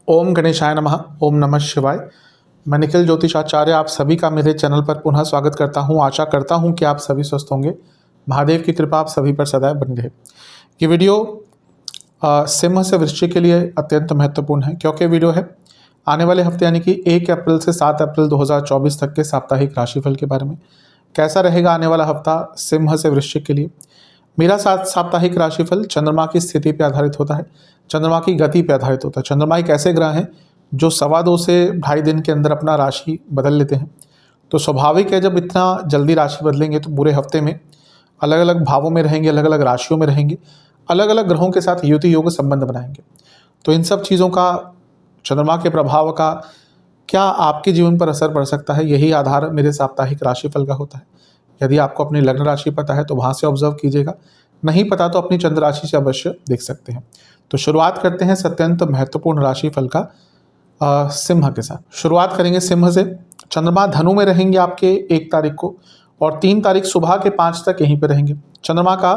ओम गणेशाय नमः। ओम नमः शिवाय। मैं निखिल ज्योतिषाचार्य आप सभी का मेरे चैनल पर पुनः स्वागत करता हूं। आशा करता हूं कि आप सभी स्वस्थ होंगे। महादेव की कृपा आप सभी पर सदैव बनी रहे। ये वीडियो सिंह से वृश्चिक के लिए अत्यंत महत्वपूर्ण है, क्योंकि वीडियो है आने वाले हफ्ते यानी कि 1 अप्रैल से 7 अप्रैल 2024 तक के साप्ताहिक राशिफल के बारे में। कैसा रहेगा आने वाला हफ्ता सिंह से वृश्चिक के लिए। मेरा साप्ताहिक राशिफल चंद्रमा की स्थिति पर आधारित होता है, चंद्रमा की गति पर आधारित होता है। चंद्रमा एक ऐसे ग्रह हैं जो 2.25 से 2.5 दिन के अंदर अपना राशि बदल लेते हैं। तो स्वाभाविक है, जब इतना जल्दी राशि बदलेंगे तो पूरे हफ्ते में अलग अलग भावों में रहेंगे, अलग अलग राशियों में रहेंगे, अलग अलग ग्रहों के साथ युति योग संबंध बनाएंगे। तो इन सब चीज़ों का, चंद्रमा के प्रभाव का क्या आपके जीवन पर असर पड़ सकता है, यही आधार मेरे साप्ताहिक राशिफल का होता है। यदि आपको अपनी लग्न राशि पता है तो वहाँ से ऑब्जर्व कीजिएगा, नहीं पता तो अपनी चंद्र राशि से अवश्य देख सकते हैं। तो शुरुआत करते हैं अत्यंत महत्वपूर्ण राशिफल का सिंह के साथ। शुरुआत करेंगे सिंह से। चंद्रमा धनु में रहेंगे आपके 1 तारीख को और 3 तारीख सुबह के 5 तक यहीं पर रहेंगे। चंद्रमा का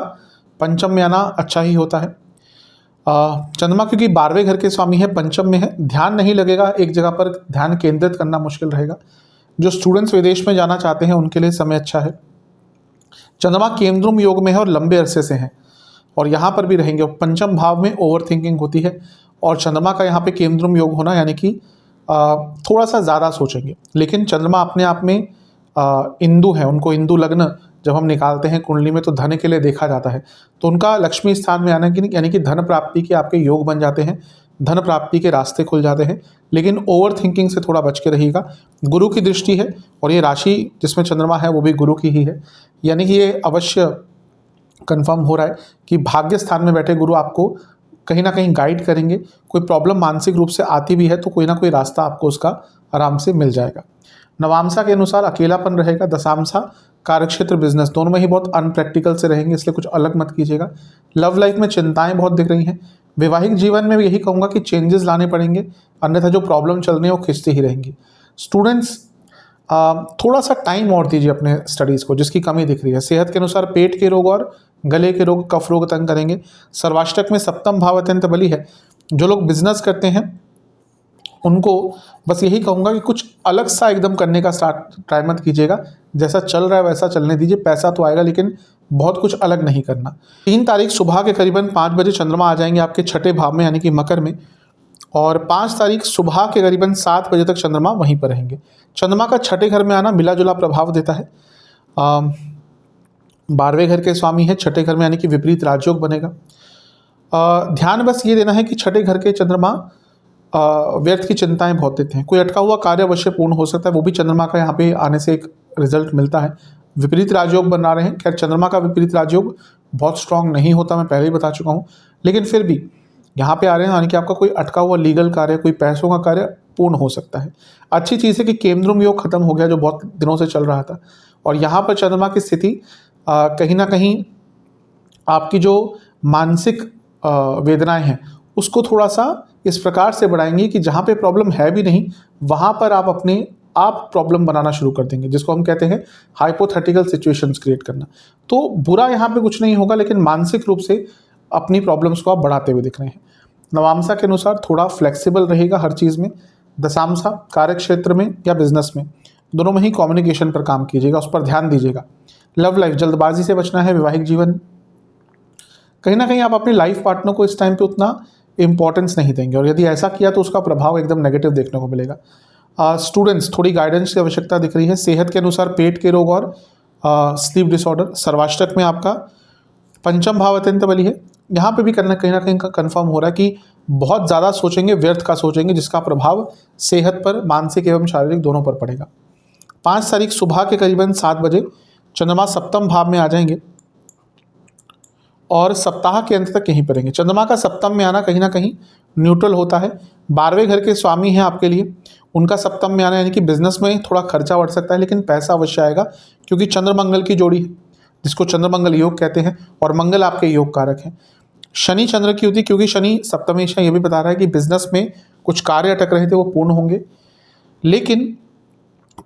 पंचम में आना अच्छा ही होता है। चंद्रमा क्योंकि 12वें घर के स्वामी है, पंचम में है, ध्यान नहीं लगेगा, एक जगह पर ध्यान केंद्रित करना मुश्किल रहेगा। जो स्टूडेंट्स विदेश में जाना चाहते हैं उनके लिए समय अच्छा है। चंद्रमा केंद्रुम योग में है और लंबे अरसे से हैं और यहाँ पर भी रहेंगे। पंचम भाव में ओवर थिंकिंग होती है और चंद्रमा का यहाँ पे केंद्रुम योग होना यानी कि थोड़ा सा ज़्यादा सोचेंगे। लेकिन चंद्रमा अपने आप में इंदु है, उनको इंदु लग्न जब हम निकालते हैं कुंडली में तो धन के लिए देखा जाता है। तो उनका लक्ष्मी स्थान में आना यानी कि धन प्राप्ति के आपके योग बन जाते हैं, धन प्राप्ति के रास्ते खुल जाते हैं। लेकिन ओवर थिंकिंग से थोड़ा बच के रहिएगा। गुरु की दृष्टि है और ये राशि जिसमें चंद्रमा है वो भी गुरु की ही है, यानी कि ये अवश्य कंफर्म हो रहा है कि भाग्य स्थान में बैठे गुरु आपको कहीं ना कहीं गाइड करेंगे। कोई प्रॉब्लम मानसिक रूप से आती भी है तो कोई ना कोई रास्ता आपको उसका आराम से मिल जाएगा। नवांशा के अनुसार अकेलापन रहेगा। दशांशा कार्यक्षेत्र बिजनेस दोनों में ही बहुत अनप्रैक्टिकल से रहेंगे, इसलिए कुछ अलग मत कीजिएगा। लव लाइफ में चिंताएं बहुत दिख रही हैं। वैवाहिक जीवन में यही कहूँगा कि चेंजेस लाने पड़ेंगे, अन्यथा जो प्रॉब्लम चल रही है वो खिंचती ही रहेंगी। स्टूडेंट्स थोड़ा सा टाइम और दीजिए अपने स्टडीज़ को, जिसकी कमी दिख रही है। सेहत के अनुसार पेट के रोग और गले के रोग, कफ रोग तंग करेंगे। सर्वाष्टक में सप्तम भाव अत्यंत बली है। जो लोग बिजनेस करते हैं उनको बस यही कहूँगा कि कुछ अलग सा एकदम करने का ट्राई मत कीजिएगा। जैसा चल रहा है वैसा चलने दीजिए। पैसा तो आएगा लेकिन बहुत कुछ अलग नहीं करना। 3 तारीख सुबह के करीबन 5 बजे चंद्रमा आ जाएंगे आपके 6ठे भाव में यानी कि मकर में, और 5 तारीख सुबह के करीबन 7 बजे तक चंद्रमा वहीं पर रहेंगे। चंद्रमा का 6ठे घर में आना मिला जुला प्रभाव देता है। 12वें घर के स्वामी है 6ठे घर में, यानी कि विपरीत राजयोग बनेगा। ध्यान बस ये देना है कि 6ठे घर के चंद्रमा व्यर्थ की चिंताएं बहुत देते हैं। कोई अटका हुआ कार्य अवश्य पूर्ण हो सकता है, वो भी चंद्रमा का यहाँ पे आने से एक रिजल्ट मिलता है। विपरीत राजयोग बना रहे हैं। खैर चंद्रमा का विपरीत राजयोग बहुत स्ट्रांग नहीं होता, मैं पहले ही बता चुका हूँ, लेकिन फिर भी यहाँ पे आ रहे हैं यानी कि आपका कोई अटका हुआ लीगल कार्य, कोई पैसों का कार्य पूर्ण हो सकता है। अच्छी चीज़ है कि केंद्रुम योग खत्म हो गया जो बहुत दिनों से चल रहा था, और यहाँ पर चंद्रमा की स्थिति कहीं ना कहीं आपकी जो मानसिक वेदनाएं हैं उसको थोड़ा सा इस प्रकार से बढ़ाएंगे कि जहाँ पे प्रॉब्लम है भी नहीं वहाँ पर आप प्रॉब्लम बनाना शुरू कर देंगे, जिसको हम कहते हैं हाइपोथेटिकल सिचुएशंस क्रिएट करना। तो बुरा यहाँ पे कुछ नहीं होगा, लेकिन मानसिक रूप से अपनी प्रॉब्लम्स को आप बढ़ाते हुए दिख रहे हैं। नवांशा के अनुसार थोड़ा फ्लेक्सिबल रहेगा हर चीज़ में। दशांशा कार्य क्षेत्र में या बिजनेस में, दोनों में ही कम्युनिकेशन पर काम कीजिएगा, उस पर ध्यान दीजिएगा। लव लाइफ जल्दबाजी से बचना है। वैवाहिक जीवन कहीं ना कहीं आप अपने लाइफ पार्टनर को इस टाइम पे उतना इंपॉर्टेंस नहीं देंगे, और यदि ऐसा किया तो उसका प्रभाव एकदम नेगेटिव देखने को मिलेगा। स्टूडेंट्स थोड़ी गाइडेंस की आवश्यकता दिख रही है। सेहत के अनुसार पेट के रोग और स्लीप डिसऑर्डर। सर्वाष्टक में आपका पंचम भाव अत्यंत बली है। यहाँ पे भी कहीं ना कहीं कन्फर्म हो रहा है कि बहुत ज़्यादा सोचेंगे, व्यर्थ का सोचेंगे, जिसका प्रभाव सेहत पर, मानसिक एवं शारीरिक दोनों पर पड़ेगा। 5 तारीख सुबह के करीबन 7 बजे चंद्रमा सप्तम भाव में आ जाएंगे और सप्ताह के अंत तक यहीं पर रहेंगे। चंद्रमा का सप्तम में आना कहीं ना कहीं न्यूट्रल होता है। 12वें घर के स्वामी हैं आपके लिए, उनका सप्तम में आना यानी कि बिजनेस में थोड़ा खर्चा बढ़ सकता है, लेकिन पैसा अवश्य आएगा, क्योंकि चंद्र मंगल की जोड़ी है जिसको चंद्र मंगल योग कहते हैं, और मंगल आपके योग कारक हैं। शनि चंद्र की युति, क्योंकि शनि सप्तमेश है, ये भी बता रहा है कि बिजनेस में कुछ कार्य अटक रहे थे वो पूर्ण होंगे। लेकिन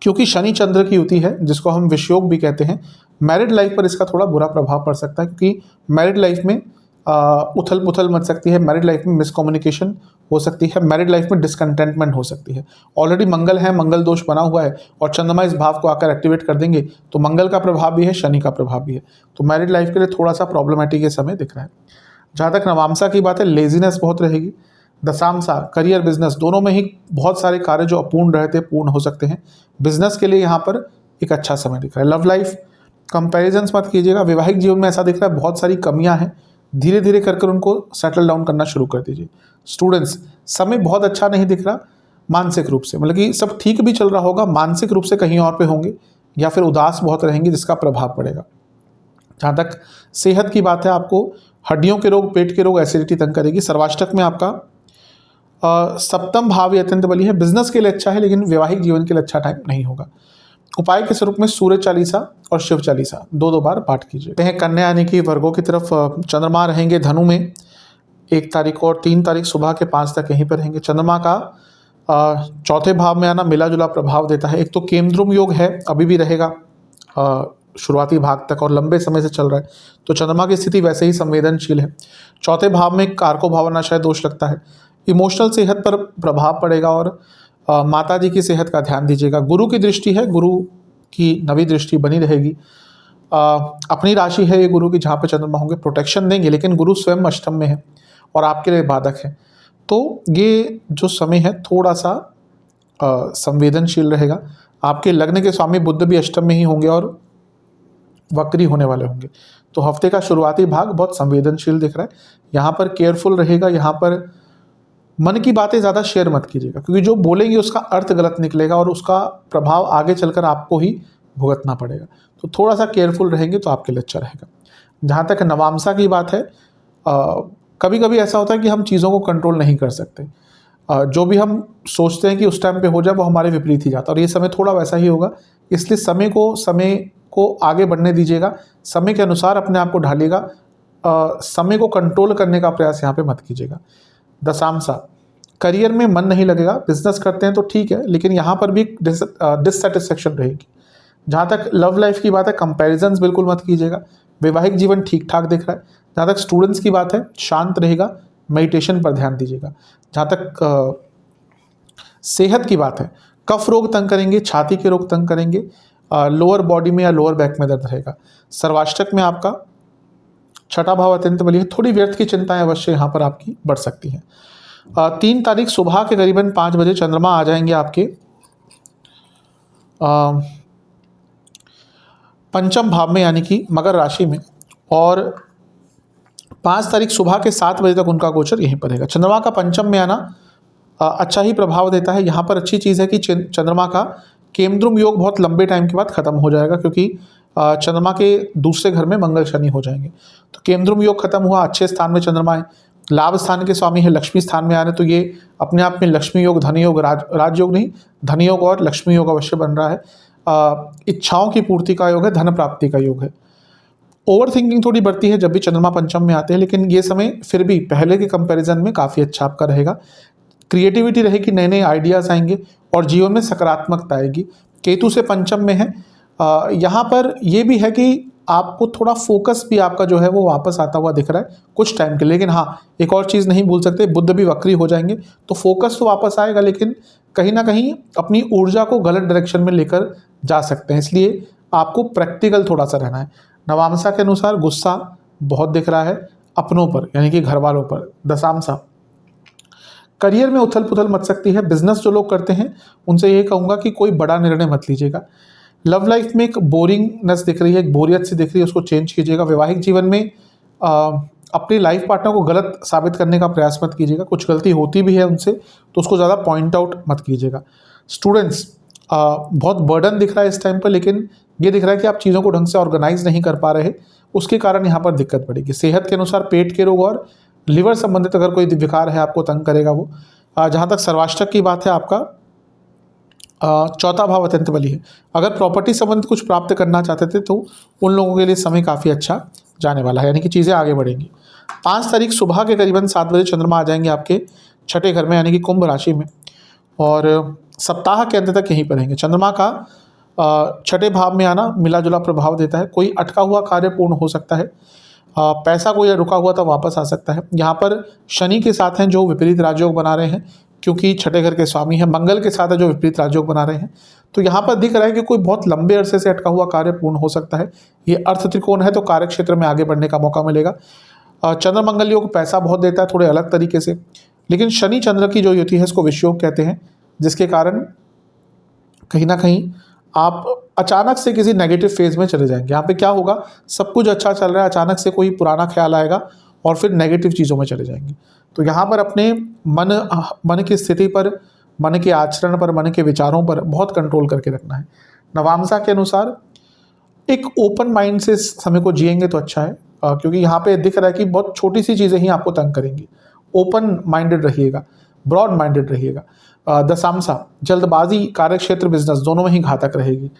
क्योंकि शनि चंद्र की युति है जिसको हम विषयोग भी कहते हैं, मैरिड लाइफ पर इसका थोड़ा बुरा प्रभाव पड़ सकता है, क्योंकि मैरिड लाइफ में उथल पुथल मच सकती है, मैरिड लाइफ में मिसकम्युनिकेशन हो सकती है, मैरिड लाइफ में डिसकंटेंटमेंट हो सकती है। ऑलरेडी मंगल है, मंगल दोष बना हुआ है और चंद्रमा इस भाव को आकर एक्टिवेट कर देंगे तो मंगल का प्रभाव भी है, शनि का प्रभाव भी है, तो मैरिड लाइफ के लिए थोड़ा सा प्रॉब्लमेटिक ये समय दिख रहा है। जहाँ तक नवामसा की बात है, लेजीनेस बहुत रहेगी। दशामसा करियर बिजनेस दोनों में ही बहुत सारे कार्य जो अपूर्ण रहते पूर्ण हो सकते हैं। बिजनेस के लिए यहाँ पर एक अच्छा समय दिख रहा है। लव लाइफ कंपैरिजंस मत कीजिएगा। वैवाहिक जीवन में ऐसा दिख रहा है बहुत सारी कमियां हैं, धीरे धीरे कर उनको सेटल डाउन करना शुरू कर दीजिए। स्टूडेंट्स, समय बहुत अच्छा नहीं दिख रहा मानसिक रूप से, मतलब कि सब ठीक भी चल रहा होगा, मानसिक रूप से कहीं और पे होंगे या फिर उदास बहुत रहेंगे जिसका प्रभाव पड़ेगा। जहाँ तक सेहत की बात है, आपको हड्डियों के रोग, पेट के रोग, एसिडिटी तंग करेगी। सर्वाष्टक में आपका सप्तम भाव अत्यंत बली है। बिजनेस के लिए अच्छा है लेकिन वैवाहिक जीवन के लिए अच्छा टाइम नहीं होगा। उपाय के स्वरूप में सूर्य चालीसा और शिव चालीसा दो बार पाठ कीजिए। कन्या यानी कि वर्गों की तरफ चंद्रमा रहेंगे धनु में 1 तारीख और 3 तारीख सुबह के 5 तक यहीं पर रहेंगे। चंद्रमा का चौथे भाव में आना मिला जुला प्रभाव देता है। एक तो केमद्रुम योग है, अभी भी रहेगा शुरुआती भाग तक और लंबे समय से चल रहा है, तो चंद्रमा की स्थिति वैसे ही संवेदनशील है। चौथे भाव में कारको भावनाशय दोष लगता है, इमोशनल सेहत पर प्रभाव पड़ेगा और माता जी की सेहत का ध्यान दीजिएगा। गुरु की दृष्टि है, गुरु की नवी दृष्टि बनी रहेगी। अपनी राशि है ये गुरु की, जहाँ पे चंद्रमा होंगे प्रोटेक्शन देंगे, लेकिन गुरु स्वयं अष्टम में है और आपके लिए बाधक है, तो ये जो समय है थोड़ा सा संवेदनशील रहेगा। आपके लग्न के स्वामी बुध भी अष्टम में ही होंगे और वक्री होने वाले होंगे, तो हफ्ते का शुरुआती भाग बहुत संवेदनशील दिख रहा है। यहाँ पर केयरफुल रहेगा, यहाँ पर मन की बातें ज़्यादा शेयर मत कीजिएगा क्योंकि जो बोलेंगे उसका अर्थ गलत निकलेगा और उसका प्रभाव आगे चलकर आपको ही भुगतना पड़ेगा, तो थोड़ा सा केयरफुल रहेंगे तो आपके लिए अच्छा रहेगा। जहाँ तक नवामसा की बात है, कभी कभी ऐसा होता है कि हम चीज़ों को कंट्रोल नहीं कर सकते, जो भी हम सोचते हैं कि उस टाइम पे हो जाए वो हमारे विपरीत ही जाता है और ये समय थोड़ा वैसा ही होगा। इसलिए समय को आगे बढ़ने दीजिएगा, समय के अनुसार अपने आप को ढालिएगा, समय को कंट्रोल करने का प्रयास यहाँ पे मत कीजिएगा। दशामसा करियर में मन नहीं लगेगा, बिजनेस करते हैं तो ठीक है लेकिन यहाँ पर भी डिससेटिस्फेक्शन रहेगी। जहाँ तक लव लाइफ की बात है, कंपैरिजंस बिल्कुल मत कीजिएगा। वैवाहिक जीवन ठीक ठाक दिख रहा है। जहाँ तक स्टूडेंट्स की बात है, शांत रहेगा, मेडिटेशन पर ध्यान दीजिएगा। जहाँ तक सेहत की बात है, कफ रोग तंग करेंगे, छाती के रोग तंग करेंगे, लोअर बॉडी में या लोअर बैक में दर्द रहेगा। सर्वाष्टक में आपका छठा भाव अत्यंत बली है, थोड़ी व्यर्थ की चिंताएं अवश्य यहाँ पर आपकी बढ़ सकती हैं। 3 तारीख सुबह के करीबन 5 बजे चंद्रमा आ जाएंगे आपके पंचम भाव में यानी कि मकर राशि में, और 5 तारीख सुबह के 7 बजे तक उनका गोचर यहीं पर रहेगा। चंद्रमा का पंचम में आना अच्छा ही प्रभाव देता है। यहाँ पर अच्छी चीज़ है कि चंद्रमा का केमद्रुम योग बहुत लंबे टाइम के बाद खत्म हो जाएगा क्योंकि चंद्रमा के दूसरे घर में मंगल शनि हो जाएंगे, तो केमद्रुम योग खत्म हुआ, अच्छे स्थान में चंद्रमा है, लाभ स्थान के स्वामी है, लक्ष्मी स्थान में आ रहे, तो ये अपने आप में लक्ष्मी योग, धन योग, राजयोग नहीं, धन योग और लक्ष्मी योग अवश्य बन रहा है। इच्छाओं की पूर्ति का योग है, धन प्राप्ति का योग है। ओवर थिंकिंग थोड़ी बढ़ती है जब भी चंद्रमा पंचम में आते हैं, लेकिन ये समय फिर भी पहले के कंपैरिजन में काफ़ी अच्छा आपका रहेगा। क्रिएटिविटी रहेगी, नए नए आइडियाज़ आएंगे और जीवन में सकारात्मकता आएगी। केतु से पंचम में है, यहाँ पर ये भी है कि आपको थोड़ा फोकस भी आपका जो है वो वापस आता हुआ दिख रहा है कुछ टाइम के लिए, लेकिन हाँ एक और चीज़ नहीं भूल सकते, बुध भी वक्री हो जाएंगे तो फोकस तो वापस आएगा लेकिन कहीं ना कहीं अपनी ऊर्जा को गलत डायरेक्शन में लेकर जा सकते हैं, इसलिए आपको प्रैक्टिकल थोड़ा सा रहना है। नवामसा के अनुसार गुस्सा बहुत दिख रहा है अपनों पर यानी कि घर वालों पर। दशामसा करियर में उथल पुथल मच सकती है। बिजनेस जो लोग करते हैं उनसे ये कहूँगा कि कोई बड़ा निर्णय मत लीजिएगा। लव लाइफ में एक बोरिंगनेस दिख रही है, एक बोरियत सी दिख रही है, उसको चेंज कीजिएगा। वैवाहिक जीवन में अपनी लाइफ पार्टनर को गलत साबित करने का प्रयास मत कीजिएगा, कुछ गलती होती भी है उनसे तो उसको ज़्यादा पॉइंट आउट मत कीजिएगा। स्टूडेंट्स बहुत बर्डन दिख रहा है इस टाइम पर, लेकिन ये दिख रहा है कि आप चीज़ों को ढंग से ऑर्गेनाइज नहीं कर पा रहे, उसके कारण यहाँ पर दिक्कत पड़ेगी। सेहत के अनुसार पेट के रोग और लिवर संबंधित अगर कोई विकार है आपको तंग करेगा वो। जहाँ तक सर्वाष्टक की बात है, आपका चौथा भाव अत्यंत बली है। अगर प्रॉपर्टी संबंधित कुछ प्राप्त करना चाहते थे तो उन लोगों के लिए समय काफ़ी अच्छा जाने वाला है, यानी कि चीज़ें आगे बढ़ेंगी। 5 तारीख सुबह के करीबन 7 बजे चंद्रमा आ जाएंगे आपके छठे घर में यानी कि कुंभ राशि में, और सप्ताह के अंत तक यहीं पर रहेंगे। चंद्रमा का छठे भाव में आना मिला जुला प्रभाव देता है, कोई अटका हुआ कार्य पूर्ण हो सकता है। पैसा कोई रुका हुआ था वापस आ सकता है। यहाँ पर शनि के साथ हैं जो विपरीत राजयोग बना रहे हैं, क्योंकि छठे घर के स्वामी हैं। मंगल के साथ है जो विपरीत राजयोग बना रहे हैं। तो यहाँ पर दिख रहा है कि कोई बहुत लंबे अरसे से अटका हुआ कार्य पूर्ण हो सकता है। ये अर्थ त्रिकोण है तो कार्य क्षेत्र में आगे बढ़ने का मौका मिलेगा। चंद्र मंगल योग पैसा बहुत देता है थोड़े अलग तरीके से, लेकिन शनि चंद्र की जो युति है इसको विषयोग कहते हैं, जिसके कारण कहीं ना कहीं आप अचानक से किसी नेगेटिव फेज में चले जाएंगे। यहाँ पे क्या होगा, सब कुछ अच्छा चल रहा है, अचानक से कोई पुराना ख्याल आएगा और फिर नेगेटिव चीज़ों में चले जाएंगे। तो यहाँ पर अपने मन की स्थिति पर, मन के आचरण पर, मन के विचारों पर बहुत कंट्रोल करके रखना है। नवांशा के अनुसार एक ओपन माइंड से समय को जिएंगे तो अच्छा है, क्योंकि यहाँ पे दिख रहा है कि बहुत छोटी सी चीज़ें ही आपको तंग करेंगी। ओपन माइंडेड रहिएगा, ब्रॉड माइंडेड रहिएगा। दशांशा जल्दबाजी कार्य क्षेत्र बिजनेस दोनों में ही घातक रहेगी।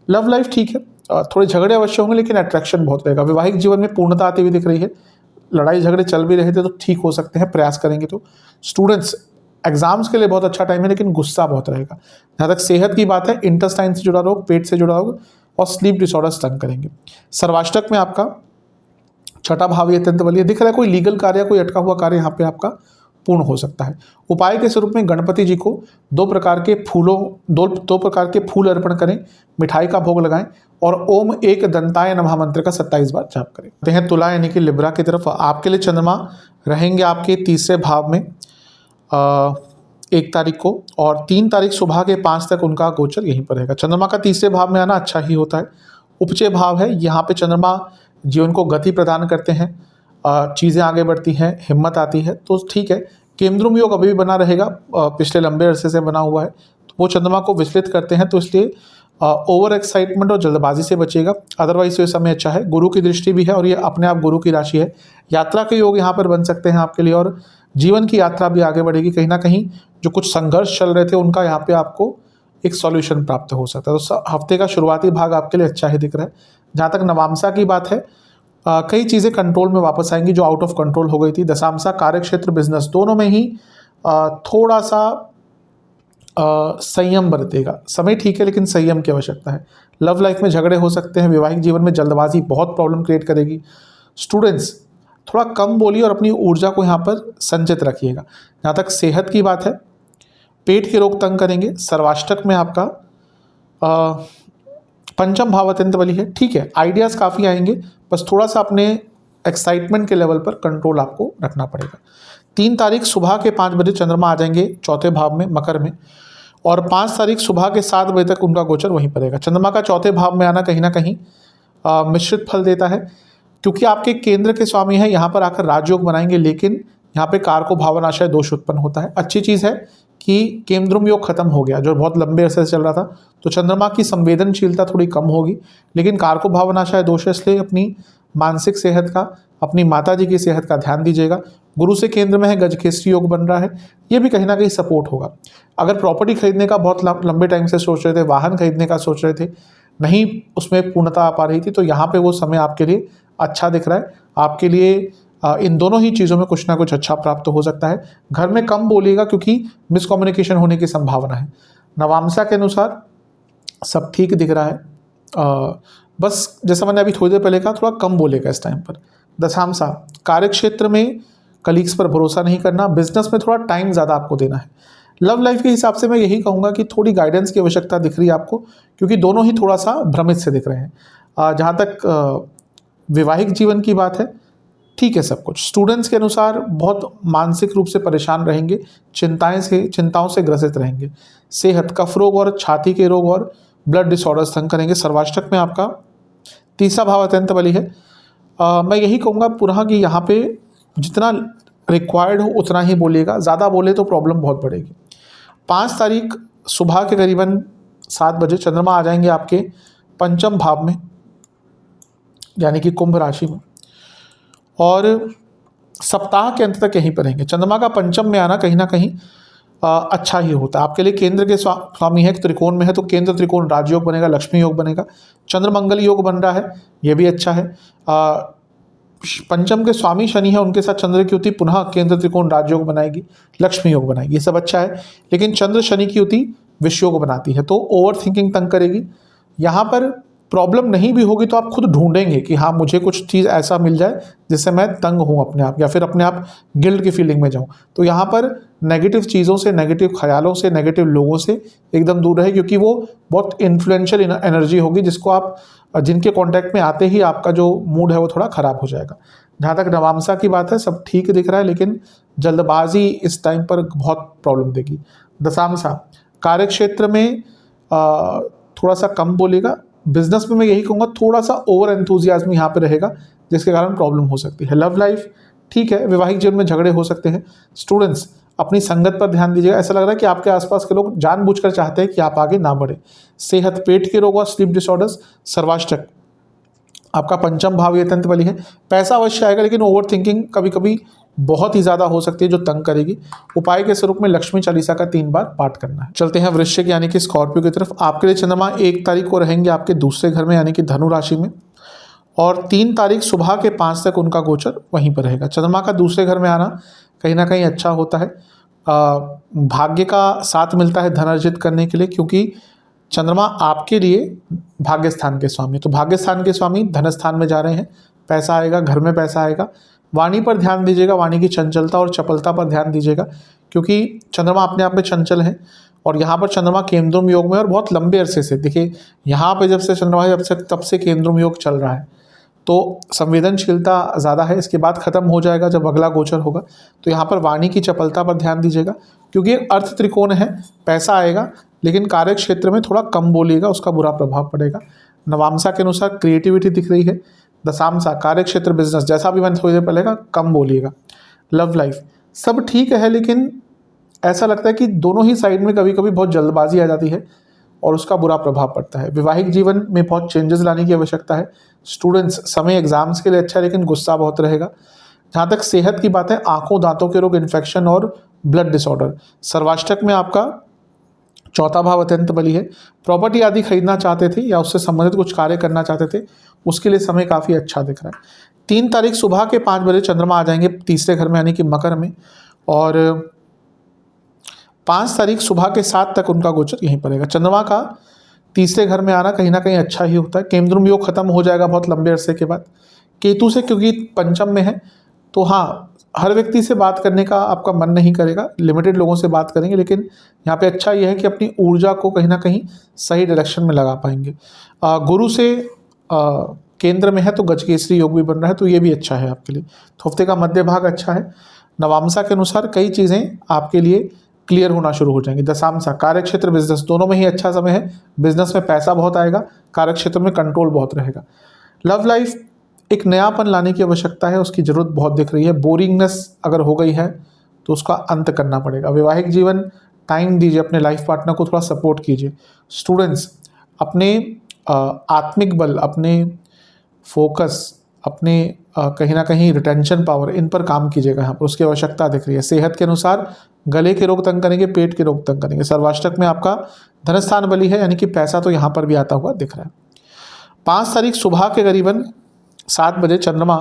लव लाइफ ठीक है, थोड़े झगड़े अवश्य होंगे लेकिन अट्रैक्शन बहुत रहेगा। वैवाहिक जीवन में पूर्णता आती हुई दिख रही है। लड़ाई झगड़े चल भी रहे थे तो ठीक हो सकते हैं, प्रयास करेंगे तो। स्टूडेंट्स एग्जाम्स के लिए बहुत अच्छा टाइम है, लेकिन गुस्सा बहुत रहेगा। जहाँ तक सेहत की बात है, इंटेस्टाइन से जुड़ा रोग, पेट से जुड़ा रोग और स्लीप डिसऑर्डर्स तंग करेंगे। सर्वाष्टक में आपका छठा भाव ये अत्यंत बलिए दिख रहा है। कोई लीगल कार्य, कोई अटका हुआ कार्य यहाँ पे आपका पूर्ण हो सकता है। उपाय के स्वरूप में गणपति जी को दो प्रकार के फूल अर्पण करें, मिठाई का भोग लगाएं और ओम एक दंताय नमः मंत्र का 27 बार जाप करें। देखते हैं तुला यानी कि लिब्रा की तरफ। आपके लिए चंद्रमा रहेंगे आपके तीसरे भाव में 1 तारीख को, और 3 तारीख सुबह के 5 तक उनका गोचर यहीं पर रहेगा। चंद्रमा का तीसरे भाव में आना अच्छा ही होता है। उपचय भाव है, यहाँ पे चंद्रमा जीवन को गति प्रदान करते हैं, चीज़ें आगे बढ़ती हैं, हिम्मत आती है, तो ठीक है। केंद्रुम योग अभी भी बना रहेगा, पिछले लंबे अरसे से बना हुआ है, तो वो चंद्रमा को विचलित करते हैं, तो इसलिए ओवर एक्साइटमेंट और जल्दबाजी से बचेगा। अदरवाइज ये समय अच्छा है। गुरु की दृष्टि भी है और ये अपने आप गुरु की राशि है। यात्रा के योग यहाँ पर बन सकते हैं आपके लिए, और जीवन की यात्रा भी आगे बढ़ेगी। कहीं ना कहीं जो कुछ संघर्ष चल रहे थे उनका यहाँ पे आपको एक सॉल्यूशन प्राप्त हो सकता है। तो हफ्ते का शुरुआती भाग आपके लिए अच्छा ही दिख रहा है। जहाँ तक नवांशा की बात है, कई चीज़ें कंट्रोल में वापस आएंगी जो आउट ऑफ कंट्रोल हो गई थी। दशांशा कार्य क्षेत्र बिजनेस दोनों में ही थोड़ा सा संयम बरतेगा। समय ठीक है लेकिन संयम की आवश्यकता है। लव लाइफ में झगड़े हो सकते हैं। वैवाहिक जीवन में जल्दबाजी बहुत प्रॉब्लम क्रिएट करेगी। स्टूडेंट्स थोड़ा कम बोलिए और अपनी ऊर्जा को यहाँ पर संचित रखिएगा। जहाँ तक सेहत की बात है, पेट के रोग तंग करेंगे। सर्वाष्टक में आपका पंचम भाव अत्यंत बली है, ठीक है। आइडियाज़ काफ़ी आएंगे, बस थोड़ा सा अपने एक्साइटमेंट के लेवल पर कंट्रोल आपको रखना पड़ेगा। 3 तारीख सुबह के 5 बजे चंद्रमा आ जाएंगे चौथे भाव में, मकर में, और 5 तारीख सुबह के 7 बजे तक उनका गोचर वहीं पर रहेगा। चंद्रमा का चौथे भाव में आना कहीं ना कहीं मिश्रित फल देता है, क्योंकि आपके केंद्र के स्वामी हैं, यहाँ पर आकर राजयोग बनाएंगे, लेकिन यहाँ पे कारको भावनाशय दोष उत्पन्न होता है। अच्छी चीज़ है कि केंद्रुम योग खत्म हो गया जो बहुत लंबे अरसे से चल रहा था, तो चंद्रमा की संवेदनशीलता थोड़ी कम होगी, लेकिन कारको भावनाशय दोष है, इसलिए अपनी मानसिक सेहत का, अपनी माता जी की सेहत का ध्यान दीजिएगा। गुरु से केंद्र में है, गजकेसरी योग बन रहा है, ये भी कहीं ना कहीं सपोर्ट होगा। अगर प्रॉपर्टी खरीदने का बहुत लंबे टाइम से सोच रहे थे, वाहन खरीदने का सोच रहे थे, नहीं उसमें पूर्णता आ पा रही थी, तो यहाँ पे वो समय आपके लिए अच्छा दिख रहा है। आपके लिए इन दोनों ही चीज़ों में कुछ ना कुछ अच्छा प्राप्त हो सकता है। घर में कम बोलिएगा क्योंकि मिसकम्युनिकेशन होने की संभावना है। नवांशा के अनुसार सब ठीक दिख रहा है, बस जैसा मैंने अभी थोड़ी देर पहले कहा, थोड़ा कम बोलेगा इस टाइम पर। दशांशा कार्य क्षेत्र में कलीग्स पर भरोसा नहीं करना, बिजनेस में थोड़ा टाइम ज़्यादा आपको देना है। लव लाइफ के हिसाब से मैं यही कहूँगा कि थोड़ी गाइडेंस की आवश्यकता दिख रही है आपको, क्योंकि दोनों ही थोड़ा सा भ्रमित से दिख रहे हैं। जहाँ तक वैवाहिक जीवन की बात है, ठीक है सब कुछ। स्टूडेंट्स के अनुसार बहुत मानसिक रूप से परेशान रहेंगे, चिंताओं से ग्रसित रहेंगे। सेहत कफ रोग और छाती के रोग और ब्लड डिसऑर्डर्स तंग करेंगे। सर्वाष्टक में आपका तीसरा भाव अत्यंत बली है। मैं यही कहूँगा पुनः कि यहाँ पे जितना रिक्वायर्ड हो उतना ही बोलिएगा, ज़्यादा बोले तो प्रॉब्लम बहुत बढ़ेगी। 5 तारीख सुबह के करीबन 7 बजे चंद्रमा आ जाएंगे आपके पंचम भाव में, यानी कि कुंभ राशि में, और सप्ताह के अंत तक यहीं पर रहेंगे। चंद्रमा का पंचम में आना कहीं ना कहीं अच्छा ही होता है आपके लिए। केंद्र के स्वामी है, त्रिकोण में है, तो केंद्र त्रिकोण राजयोग बनेगा, लक्ष्मी योग बनेगा, चंद्र मंगल योग बन रहा है, ये भी अच्छा है। पंचम के स्वामी शनि है, उनके साथ चंद्र की युति पुनः केंद्र त्रिकोण राजयोग बनाएगी, लक्ष्मी योग बनाएगी, ये सब अच्छा है। लेकिन चंद्र शनि की युति विषयोग बनाती है, तो ओवर थिंकिंग तंग करेगी। यहाँ पर प्रॉब्लम नहीं भी होगी तो आप खुद ढूंढेंगे कि हाँ मुझे कुछ चीज़ ऐसा मिल जाए जिससे मैं तंग हूँ अपने आप, या फिर अपने आप गिल्ट की फीलिंग में जाऊँ। तो यहाँ पर नेगेटिव चीज़ों से, नेगेटिव ख्यालों से, नेगेटिव लोगों से एकदम दूर रहे, क्योंकि वो बहुत इन्फ्लुएंशियल एनर्जी होगी जिसको आप, जिनके कॉन्टैक्ट में आते ही आपका जो मूड है वो थोड़ा ख़राब हो जाएगा। जहाँ तक नवांशा की बात है, सब ठीक दिख रहा है, लेकिन जल्दबाजी इस टाइम पर बहुत प्रॉब्लम देगी। दशांशा, कार्य क्षेत्र में थोड़ा सा कम बोलेगा। बिजनेस में मैं यही कहूँगा थोड़ा सा ओवर एंथुजियाज्म यहाँ पे रहेगा, जिसके कारण प्रॉब्लम हो सकती है। लव लाइफ ठीक है, वैवाहिक जीवन में झगड़े हो सकते हैं। स्टूडेंट्स, अपनी संगत पर ध्यान दीजिएगा। ऐसा लग रहा है कि आपके आसपास के लोग जानबूझकर चाहते हैं कि आप आगे ना बढ़े। सेहत, पेट के रोग और स्लीप डिसऑर्डर्स। सर्वाष्टक, आपका पंचम भाव ये तंत्र बली है। पैसा अवश्य आएगा, लेकिन ओवर थिंकिंग कभी कभी बहुत ही ज़्यादा हो सकती है जो तंग करेगी। उपाय के स्वरूप में लक्ष्मी चालीसा का 3 बार पाठ करना है। चलते हैं वृश्चिक यानी कि स्कॉर्पियो की तरफ। आपके लिए चंद्रमा 1 तारीख को रहेंगे आपके दूसरे घर में यानी कि धनु राशि में, और 3 तारीख सुबह के 5 तक उनका गोचर वहीं पर रहेगा। चंद्रमा का दूसरे घर में आना कहीं ना कहीं अच्छा होता है। भाग्य का साथ मिलता है धन अर्जित करने के लिए, क्योंकि चंद्रमा आपके लिए भाग्य स्थान के स्वामी, तो भाग्य स्थान के स्वामी धन स्थान में जा रहे हैं, पैसा आएगा, घर में पैसा आएगा। वाणी पर ध्यान दीजिएगा, वाणी की चंचलता और चपलता पर ध्यान दीजिएगा, क्योंकि चंद्रमा अपने आप में चंचल है। और यहाँ पर चंद्रमा केंद्रुम योग में, और बहुत लंबे अरसे से, देखिए यहाँ पे जब से चंद्रमा है तब से केंद्रुम योग चल रहा है, तो संवेदनशीलता ज़्यादा है। इसके बाद खत्म हो जाएगा जब अगला गोचर होगा। तो यहाँ पर वाणी की चपलता पर ध्यान दीजिएगा, क्योंकि अर्थ त्रिकोण है, पैसा आएगा, लेकिन कार्य क्षेत्र में थोड़ा कम बोलिएगा, उसका बुरा प्रभाव पड़ेगा। नवांशा के अनुसार क्रिएटिविटी दिख रही है। दशांशा, कार्य क्षेत्र बिजनेस, जैसा भी मैंने थोड़ी देर पहले कहा, कम बोलिएगा। लव लाइफ सब ठीक है, लेकिन ऐसा लगता है कि दोनों ही साइड में कभी कभी बहुत जल्दबाजी आ जाती है और उसका बुरा प्रभाव पड़ता है। वैवाहिक जीवन में बहुत चेंजेस लाने की आवश्यकता है। स्टूडेंट्स, समय एग्जाम्स के लिए अच्छा है, लेकिन गुस्सा बहुत रहेगा। जहाँ तक सेहत की बात है, आंखों दांतों के रोग, इन्फेक्शन और ब्लड डिसऑर्डर। सर्वाष्टक में आपका चौथा भाव अत्यंत बली है। प्रॉपर्टी आदि खरीदना चाहते थे या उससे संबंधित कुछ कार्य करना चाहते थे, उसके लिए समय काफ़ी अच्छा दिख रहा है। 3 तारीख सुबह के 5 बजे चंद्रमा आ जाएंगे तीसरे घर में यानी कि मकर में, और 5 तारीख सुबह के 7 तक उनका गोचर यहीं पड़ेगा। चंद्रमा का तीसरे घर में आना कहीं ना कहीं अच्छा ही होता है। केंद्रुम योग खत्म हो जाएगा बहुत लंबे अरसे के बाद। केतु से, क्योंकि पंचम में है, तो हाँ हर व्यक्ति से बात करने का आपका मन नहीं करेगा, लिमिटेड लोगों से बात करेंगे, लेकिन यहाँ पे अच्छा यह है कि अपनी ऊर्जा को कहीं ना कहीं सही डायरेक्शन में लगा पाएंगे। गुरु से केंद्र में है तो गजकेसरी योग भी बन रहा है, तो ये भी अच्छा है आपके लिए। हफ्ते का मध्य भाग अच्छा है। नवांशा के अनुसार कई चीज़ें आपके लिए क्लियर होना शुरू हो जाएंगी। दशांशा, कार्य क्षेत्र बिजनेस दोनों में ही अच्छा समय है। बिजनेस में पैसा बहुत आएगा, कार्य क्षेत्र में कंट्रोल बहुत रहेगा। लव लाइफ एक नयापन लाने की आवश्यकता है, उसकी ज़रूरत बहुत दिख रही है। बोरिंगनेस अगर हो गई है तो उसका अंत करना पड़ेगा। वैवाहिक जीवन, टाइम दीजिए अपने लाइफ पार्टनर को, थोड़ा सपोर्ट कीजिए। स्टूडेंट्स, अपने आत्मिक बल, अपने फोकस, अपने कहीं ना कहीं रिटेंशन पावर, इन पर काम कीजिएगा, यहाँ पर उसकी आवश्यकता दिख रही है। सेहत के अनुसार गले के रोग तंग करेंगे, पेट के रोग तंग करेंगे। सर्वाष्टक में आपका धनस्थान बली है, यानी कि पैसा तो यहाँ पर भी आता हुआ दिख रहा है। 5 तारीख सुबह के करीबन 7 बजे चंद्रमा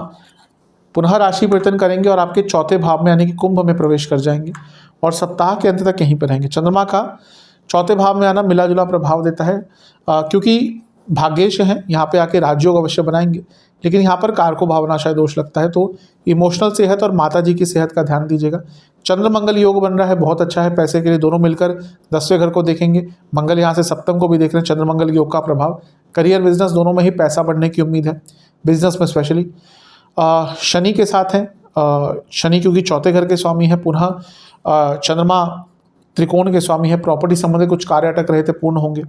पुनः राशि परिवर्तन करेंगे और आपके चौथे भाव में यानी कि कुंभ में प्रवेश कर जाएंगे, और सप्ताह के अंत तक यहीं पर रहेंगे। चंद्रमा का चौथे भाव में आना मिला जुला प्रभाव देता है, क्योंकि भाग्येश हैं, यहाँ पे आके राजयोग अवश्य बनाएंगे, लेकिन यहाँ पर कारको भावनाशय दोष लगता है, तो इमोशनल सेहत और माता जी की सेहत का ध्यान दीजिएगा। चंद्र मंगल योग बन रहा है, बहुत अच्छा है। पैसे के लिए दोनों मिलकर 10वें घर को देखेंगे, मंगल यहाँ से सप्तम को भी देख रहे हैं। चंद्र मंगल योग का प्रभाव करियर बिजनेस दोनों में ही पैसा बढ़ने की उम्मीद है, बिजनेस में स्पेशली। शनि के साथ हैं, शनि क्योंकि चौथे घर के स्वामी है, पुनः चंद्रमा त्रिकोण के स्वामी है। प्रॉपर्टी संबंधित कुछ कार्य अटक रहे थे, पूर्ण होंगे,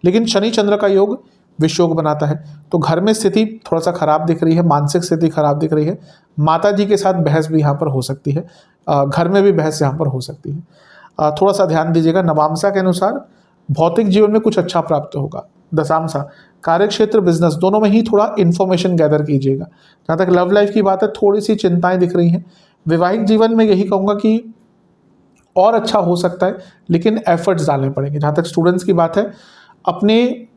लेकिन शनि चंद्र का योग विश्व योग बनाता है, तो घर में स्थिति थोड़ा सा खराब दिख रही है, मानसिक स्थिति खराब दिख रही है। माता जी के साथ बहस भी यहाँ पर हो सकती है, घर में भी बहस यहाँ पर हो सकती है, थोड़ा सा ध्यान दीजिएगा। नवांशा के अनुसार भौतिक जीवन में कुछ अच्छा प्राप्त होगा। दशांशा, कार्य क्षेत्र बिजनेस दोनों में ही थोड़ा इन्फॉर्मेशन गैदर कीजिएगा। जहाँ तक लव लाइफ की बात है, थोड़ी सी चिंताएं दिख रही हैं। वैवाहिक जीवन में यही कहूँगा कि और अच्छा हो सकता है, लेकिन एफर्ट्स डालने पड़ेंगे। जहाँ तक स्टूडेंट्स की बात है, अपने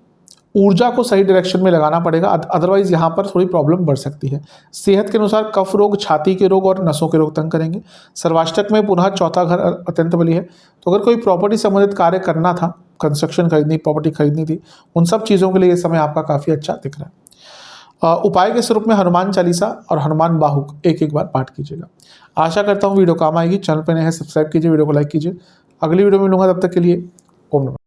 ऊर्जा को सही डायरेक्शन में लगाना पड़ेगा, अदरवाइज यहाँ पर थोड़ी प्रॉब्लम बढ़ सकती है। सेहत के अनुसार कफ रोग, छाती के रोग और नसों के रोग तंग करेंगे। सर्वाष्टक में पुनः चौथा घर अत्यंत बली है, तो अगर कोई प्रॉपर्टी संबंधित कार्य करना था कंस्ट्रक्शन खरीदनी, प्रॉपर्टी खरीदनी थी, उन सब चीज़ों के लिए ये समय आपका काफ़ी अच्छा दिख रहा है। उपाय के स्वरूप में हनुमान चालीसा और हनुमान बाहुक एक एक बार पाठ कीजिएगा। आशा करता हूँ वीडियो काम आएगी। चैनल पर नए हैं सब्सक्राइब कीजिए, वीडियो को लाइक कीजिए। अगली वीडियो में मिलूंगा, तब तक के लिए ओम नमः।